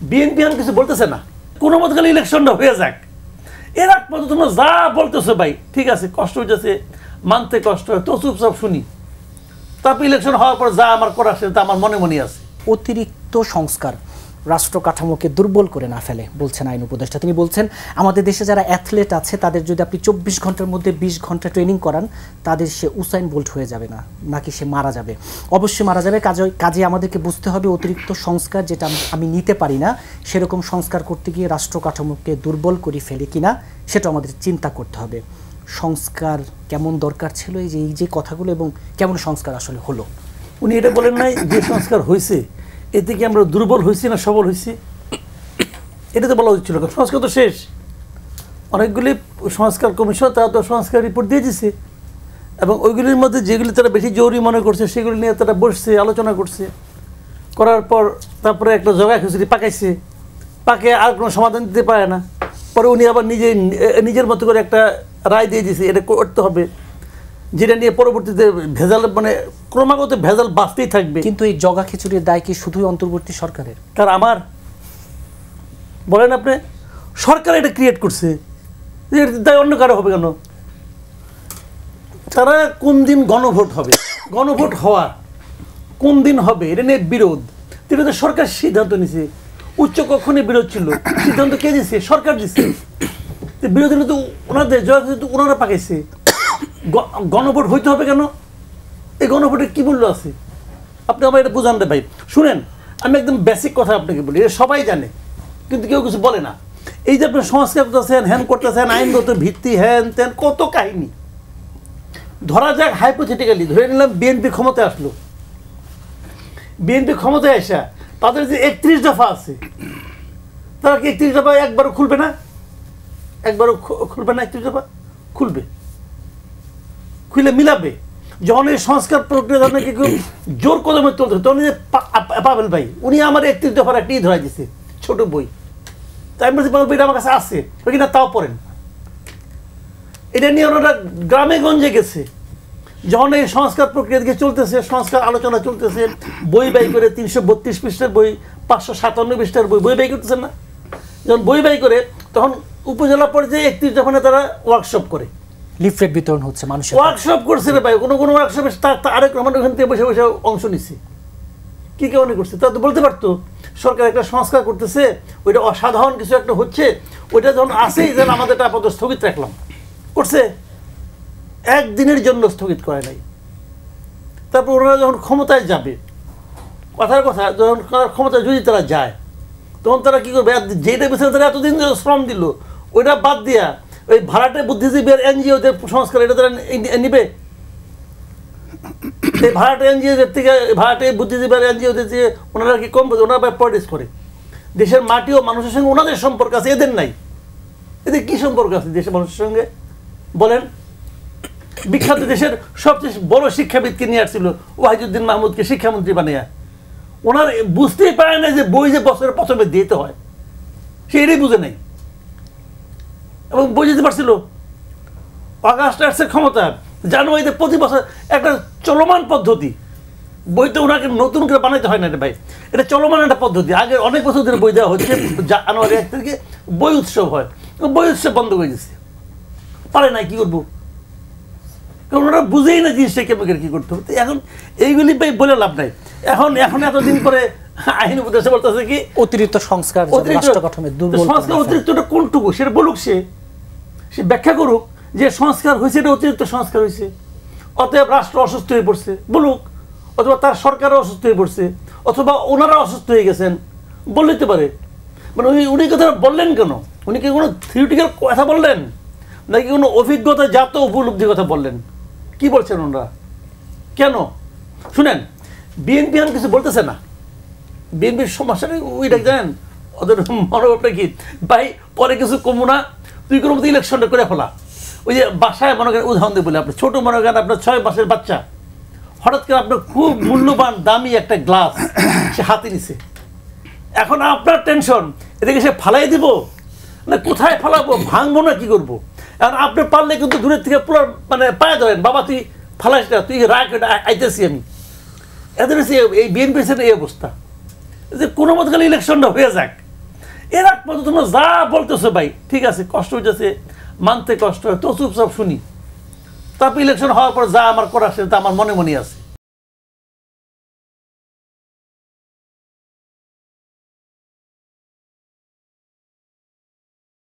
BNP এখন কিছু বলতেছে না, কোনো মত গেলে ইলেকশনটা হয়ে যাক। এর আগ পর্যন্ত তোমরা যা বলতেছো ভাই ঠিক আছে, কষ্ট হইতেছে, মানতে কষ্ট হয়, তো চুপচাপ শুনি। তারপর ইলেকশন হওয়ার পর যা আমার করা সেটা আমার মনে মনে আছে। অতিরিক্ত সংস্কার রাষ্ট্র কাঠামোকে দুর্বল করে না ফেলে বলছেন আইন উপদেষ্টা। তিনি বলছেন আমাদের দেশে যারা অ্যাথলেট আছে তাদের যদি আপনি 24 ঘন্টার মধ্যে 20 ঘন্টা ট্রেনিং করান, তাদের সে উসাইন বোল্ট হয়ে যাবে না, নাকি সে মারা যাবে। অবশ্যই মারা যাবে। কাজে আমাদেরকে বুঝতে হবে অতিরিক্ত সংস্কার যেটা আমি নিতে পারি না, সেরকম সংস্কার করতে গিয়ে রাষ্ট্র কাঠামোকে দুর্বল করে ফেলে কিনা সেটা আমাদের চিন্তা করতে হবে। সংস্কার কেমন দরকার ছিল, এই যে কথাগুলো, এবং কেমন সংস্কার আসলে হলো। উনি এটা বলেন নাই যে সংস্কার হয়েছে এতে কি আমরা দুর্বল হয়েছি না সবল হয়েছি, এটা তো বলা উচিত ছিল। সংস্কার তো শেষ, অনেকগুলি সংস্কার কমিশন তারা তো সংস্কার রিপোর্ট দিয়ে দিছে, এবং ওইগুলির মধ্যে যেগুলি তারা বেশি জরুরি মনে করছে সেগুলি নিয়ে তারা বসছে, আলোচনা করছে, করার পর তারপরে একটা জগা খিচুড়ি পাকাইছে, পাকে আর কোনো সমাধান দিতে পারে না। পরে উনি আবার নিজের মতো করে একটা রায় দিয়ে দিয়েছে এটা করতে হবে, যেটা নিয়ে পরবর্তীতে ভেজাল মানে ক্রমাগত ভেজাল বাঁচতেই থাকবে। কিন্তু এই জগা খিচুড়ির দায় কি শুধুই অন্তর্বর্তী সরকারের? কারণ আমার বলেন আপনি, সরকার এটা ক্রিয়েট করছে, দায় অন্য কারো হবে কেন? তারা কোন দিন গণভোট হবে, গণভোট হওয়া কোন দিন হবে এটা নিয়ে বিরোধ, এটা তো সরকার সিদ্ধান্ত নিছে। উচ্চ কক্ষণে বিরোধ ছিল, সিদ্ধান্ত কে দিচ্ছে? সরকার দিচ্ছে। বিরোধী তো ওনাদের জয় ওনারা পাকাইছে, গণভোট হইতে হবে কেন? এই গণভোটের কী মূল্য আছে? আপনি আমার এটা বোঝান ভাই। শুনেন, আমি একদম বেসিক কথা আপনাকে বলি, এটা সবাই জানে কিন্তু কেউ কিছু বলে না। এই যে আপনি সংস্কার করতেছেন, হ্যান করতেছেন, আইনগত ভিত্তি, হ্যান ত্যান, কত কাহিনী। ধরা যাক হাইপোথেটিক্যালি ধরে নিলাম বিএনপি ক্ষমতায় আসলো, বিএনপি ক্ষমতায় আসা তাদের যে 31 দফা আছে, তারা কি 31 দফা একবারও খুলবে না? একবারও খুলবে না? 31 দফা খুলবে, খুলে মিলাবে। যখন এই সংস্কার প্রক্রিয়া আপনাকে কেউ জোর কদমে তুলতে, তখন পাবেল ভাই উনি আমার 31 দফার একটি ধরাই দিচ্ছে ছোট বই, তাই আমি বলছি বইটা আমার কাছে আছে, ওই কিনা তাও পড়েন। এটা নিয়ে ওনারা গ্রামে গঞ্জে গেছে, যখন এই সংস্কার প্রক্রিয়া দিকে চলতেছে, সংস্কার আলোচনা চলতেছে, বই বাই করে 332 পৃষ্ঠার বই, 557 পৃষ্ঠার বই বই বাই করতেছেন না? যখন বই বাই করে তখন উপজেলা পর্যায়ে 31 দফানে তারা ওয়ার্কশপ করে, লিফলেট বিতরণ হচ্ছে, মানুষের ওয়ার্কশপ করছে রে ভাই। কোনো ওয়ার্কশপে আরেক রহমান ওখান থেকে বসে বসে অংশ নিচ্ছে, কী কারণে করছে? তারা তো বলতে পারতো সরকার একটা সংস্কার করতেছে, ওইটা অসাধারণ কিছু একটা হচ্ছে, ওইটা যখন আসেই যেন আমাদের আপাতত স্থগিত রাখলাম। করছে একদিনের জন্য স্থগিত করে নাই। তারপর ওনারা যখন ক্ষমতায় যাবে, কথার কথা, যখন ক্ষমতায় যদি তারা যায় তখন তারা কী করবে? যেটা বিষয়ে তারা এতদিন শ্রম দিল ওইটা বাদ দিয়া ওই ভাড়াটে বুদ্ধিজীবী আর এনজিওদের সংস্কার এটা তারা নিবে? এই ভাড়াটে এনজিওদের থেকে, ভাড়াটে বুদ্ধিজীবী আর এনজিওদের যে ওনারা কি কম বোঝে? ওনারা পলিটিক্স করে। দেশের মাটি ও মানুষের সঙ্গে ওনাদের সম্পর্ক আছে, এদের নাই। এদের কী সম্পর্ক আছে দেশের মানুষের সঙ্গে বলেন? বিখ্যাত দেশের সবচেয়ে বড় শিক্ষাবিদকে নিয়ে আসছিল ওয়াহিদুদ্দিন মাহমুদকে শিক্ষামন্ত্রী বানিয়ে, ওনার বুঝতেই পারে না যে বই যে বছরের প্রথমে দিতে হয়, সে এটাই বুঝে নেই। এবং বই দিতে পারছিল। অগাস্ট আসছে ক্ষমতা, জানুয়ারিতে প্রতি বছর একটা চলমান পদ্ধতি, বই তো ওনাকে নতুন করে বানাইতে হয় না রে ভাই, এটা চলমান একটা পদ্ধতি। আগে অনেক বছর ধরে বই দেওয়া হচ্ছে, জানুয়ারি 1 তারিখে বই উৎসব হয়, বই উৎসব বন্ধ করে দিচ্ছে, পারে না, কী করবো? কারণ ওরা বুঝেই না জিনিসটা কেমন কী করতে হবে। এখন এইগুলি ভাই বলে লাভ নাই। এখন এতদিন পরে আইন উপদেশে বলতেছে কি অতিরিক্ত সংস্কার, সংস্কার অতিরিক্তটা কোনটুকু সেটা বলুক, সে ব্যাখ্যা করুক যে সংস্কার হয়েছে, এটা অতিরিক্ত সংস্কার হয়েছে, অতএব রাষ্ট্র অসুস্থ হয়ে পড়ছে বলুক, অথবা তার সরকারও অসুস্থ হয়ে পড়ছে, অথবা ওনারা অসুস্থ হয়ে গেছেন বলতে পারে। মানে উনি কথাটা বললেন কেন? উনি কি কোনো থিওরিটিক্যাল কথা বললেন নাকি কোনো অভিজ্ঞতা জাত উপলব্ধির কথা বললেন? কি বলছেন ওনারা? কেন? শুনেন, বিএনপি এখন কিছু বলতেছে না। বিএনপির সমস্যাটা ওইটা জানেন, ওদের মনোভাবটা কি? ভাই পরে কিছু কমু না, তুই কোনো মতো ইলেকশনটা করে ফেলা। ওই যে বাসায় মনে করেন, উদাহরণ দিয়ে বলে, আপনি ছোটো মনে করেন আপনার 6 মাসের বাচ্চা, হঠাৎ করে আপনার খুব মূল্যবান দামি একটা গ্লাস সে হাতে নিছে। এখন আপনার টেনশন, এটাকে সে ফালাই দিব না কোথায় ফালাবো, ভাঙবো না কী করবো? এখন আপনি পারলে কিন্তু দূরের থেকে পুরো মানে পায়ে ধরেন, বাবা তুই ফালাইস না, তুই রাখ, আইতেছি আমি। এদের এই বিএনপির সাথে এই অবস্থা যে কোনো মতো গেলে ইলেকশনটা হয়ে যাক, এর আগ পর্যন্ত তোমরা যা বলতেছো ভাই ঠিক আছে, কষ্ট হইতেছে, মানতে কষ্ট হয়, তো চুপচাপ শুনি। তারপর ইলেকশন হওয়ার পর যা আমার করা সেটা আমার মনে মনে আছে।